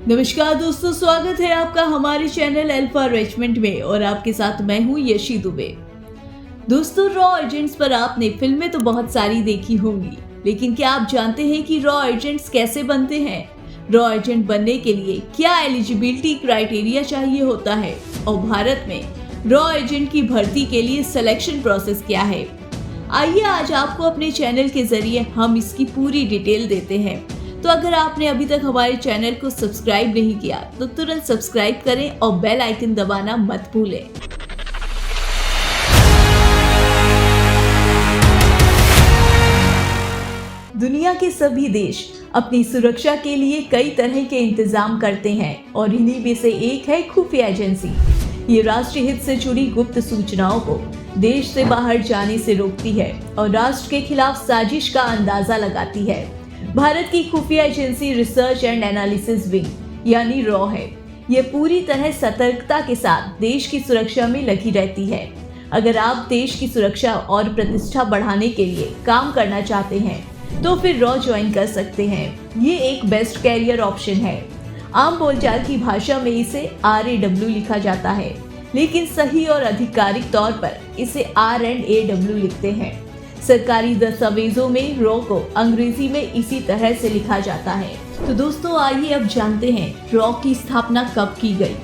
नमस्कार दोस्तों, स्वागत है आपका हमारे चैनल अल्फा रेजिमेंट में और आपके साथ मैं हूं यशी दुबे। दोस्तों, रॉ एजेंट्स पर आपने फिल्में तो बहुत सारी देखी होंगी, लेकिन क्या आप जानते हैं कि रॉ एजेंट्स कैसे बनते हैं? रॉ एजेंट बनने के लिए क्या एलिजिबिलिटी क्राइटेरिया चाहिए होता है और भारत में रॉ एजेंट की भर्ती के लिए सिलेक्शन प्रोसेस क्या है? आइए आज आपको अपने चैनल के जरिए हम इसकी पूरी डिटेल देते हैं। तो अगर आपने अभी तक हमारे चैनल को सब्सक्राइब नहीं किया तो तुरंत सब्सक्राइब करें और बेल आइकन दबाना मत भूलें। दुनिया के सभी देश अपनी सुरक्षा के लिए कई तरह के इंतजाम करते हैं और इन्हीं में से एक है खुफिया एजेंसी। ये राष्ट्रीय हित से जुड़ी गुप्त सूचनाओं को देश से बाहर जाने से रोकती है और राष्ट्र के खिलाफ साजिश का अंदाजा लगाती है। भारत की खुफिया agency research and analysis wing यानी रॉ है। ये पूरी तरह सतर्कता के साथ देश की सुरक्षा में लगी रहती है। अगर आप देश की सुरक्षा और प्रतिष्ठा बढ़ाने के लिए काम करना चाहते हैं तो फिर रॉ ज्वाइन कर सकते हैं। ये एक बेस्ट कैरियर ऑप्शन है। आम बोलचाल की भाषा में इसे RAW लिखा जाता है, लेकिन सही और आधिकारिक तौर पर इसे R&AW लिखते हैं। सरकारी दस्तावेजों में रॉ को अंग्रेजी में इसी तरह से लिखा जाता है। तो दोस्तों, आइए अब जानते हैं रॉ की स्थापना कब की गई।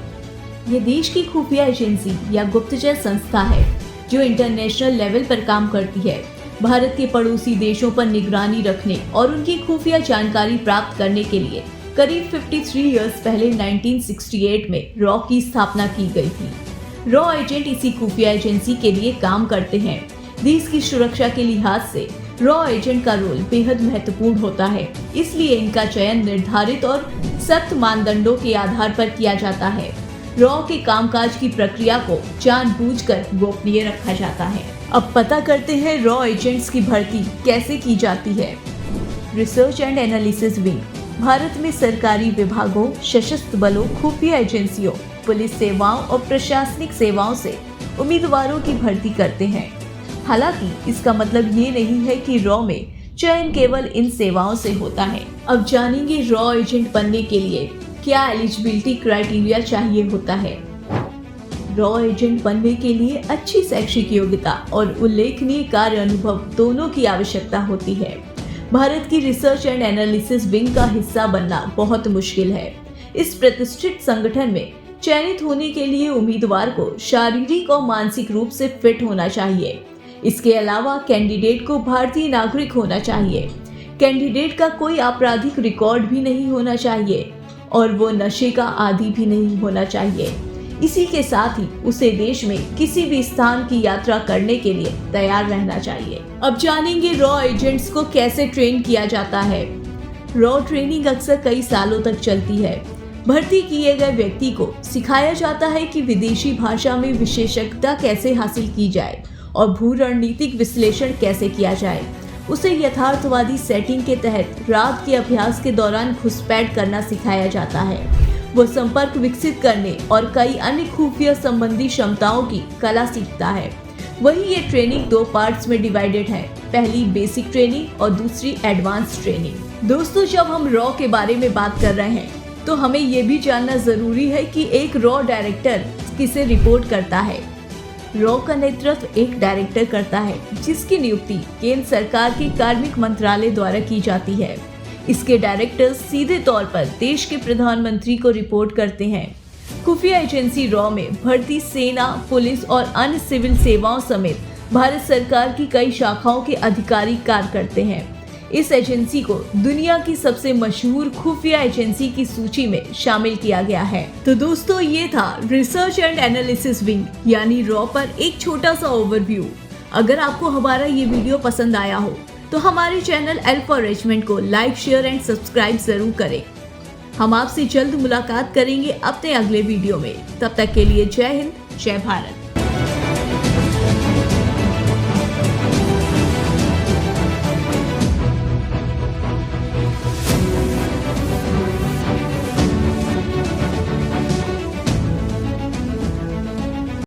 ये देश की खुफिया एजेंसी या गुप्तचर संस्था है जो इंटरनेशनल लेवल पर काम करती है। भारत के पड़ोसी देशों पर निगरानी रखने और उनकी खुफिया जानकारी प्राप्त करने के लिए करीब 53 इयर्स पहले 1968 में रॉ की स्थापना की गई थी। रॉ एजेंट इसी खुफिया एजेंसी के लिए काम करते हैं। देश की सुरक्षा के लिहाज से रॉ एजेंट का रोल बेहद महत्वपूर्ण होता है, इसलिए इनका चयन निर्धारित और सख्त मानदंडों के आधार पर किया जाता है। रॉ के कामकाज की प्रक्रिया को जानबूझकर गोपनीय रखा जाता है। अब पता करते हैं रॉ एजेंट्स की भर्ती कैसे की जाती है। Research and analysis wing Bharat में सरकारी विभागों, सशस्त्र बलों, खुफिया एजेंसियों, पुलिस सेवाओं और प्रशासनिक सेवाओं से उम्मीदवारों की भर्ती करते हैं। हालांकि इसका मतलब ये नहीं है कि रॉ में चयन केवल इन सेवाओं से होता है। अब जानेंगे रॉ एजेंट बनने के लिए क्या एलिजिबिलिटी क्राइटेरिया चाहिए होता है। रॉ एजेंट बनने के लिए अच्छी शैक्षिक योग्यता और उल्लेखनीय कार्य अनुभव दोनों की आवश्यकता होती है। भारत की रिसर्च एंड एनालिसिस विंग का हिस्सा बनना बहुत मुश्किल है। इस प्रतिष्ठित संगठन में चयनित होने के लिए उम्मीदवार को शारीरिक और मानसिक रूप से फिट होना चाहिए। इसके अलावा कैंडिडेट को भारतीय नागरिक होना चाहिए। कैंडिडेट का कोई आपराधिक रिकॉर्ड भी नहीं होना चाहिए और वो नशे का आदी भी नहीं होना चाहिए। इसी के साथ ही उसे देश में किसी भी स्थान की यात्रा करने के लिए तैयार रहना चाहिए। अब जानेंगे रॉ एजेंट्स को कैसे ट्रेन किया जाता है। रॉ ट्रेनिंग अक्सर कई सालों तक चलती है। भर्ती किए गए व्यक्ति को सिखाया जाता है कि विदेशी भाषा में विशेषज्ञता कैसे हासिल की जाए और भू रणनीतिक विश्लेषण कैसे किया जाए। उसे यथार्थवादी सेटिंग के तहत रात के अभ्यास के दौरान घुसपैठ करना सिखाया जाता है। वो संपर्क विकसित करने और कई अन्य खुफिया संबंधी क्षमताओं की कला सीखता है। वही ये ट्रेनिंग 2 पार्ट्स में डिवाइडेड है। पहली बेसिक ट्रेनिंग और दूसरी एडवांस ट्रेनिंग। दोस्तों, जब हम रॉ के बारे में बात कर रहे हैं तो हमें ये भी जानना जरूरी है कि एक रॉ डायरेक्टर किसे रिपोर्ट करता है। रॉ का नेतृत्व एक डायरेक्टर करता है जिसकी नियुक्ति केंद्र सरकार के कार्मिक मंत्रालय द्वारा की जाती है। इसके डायरेक्टर्स सीधे तौर पर देश के प्रधानमंत्री को रिपोर्ट करते हैं। खुफिया एजेंसी रॉ में भर्ती सेना, पुलिस और अन्य सिविल सेवाओं समेत भारत सरकार की कई शाखाओं के अधिकारी कार्य करते हैं। इस एजेंसी को दुनिया की सबसे मशहूर खुफिया एजेंसी की सूची में शामिल किया गया है। तो दोस्तों, ये था रिसर्च एंड एनालिसिस विंग यानी रॉ पर एक छोटा सा ओवरव्यू। अगर आपको हमारा ये वीडियो पसंद आया हो तो हमारे चैनल अल्फा रेजिमेंट को लाइक, शेयर एंड सब्सक्राइब जरूर करें। हम आपसे जल्द मुलाकात करेंगे अपने अगले वीडियो में। तब तक के लिए जय हिंद, जय भारत।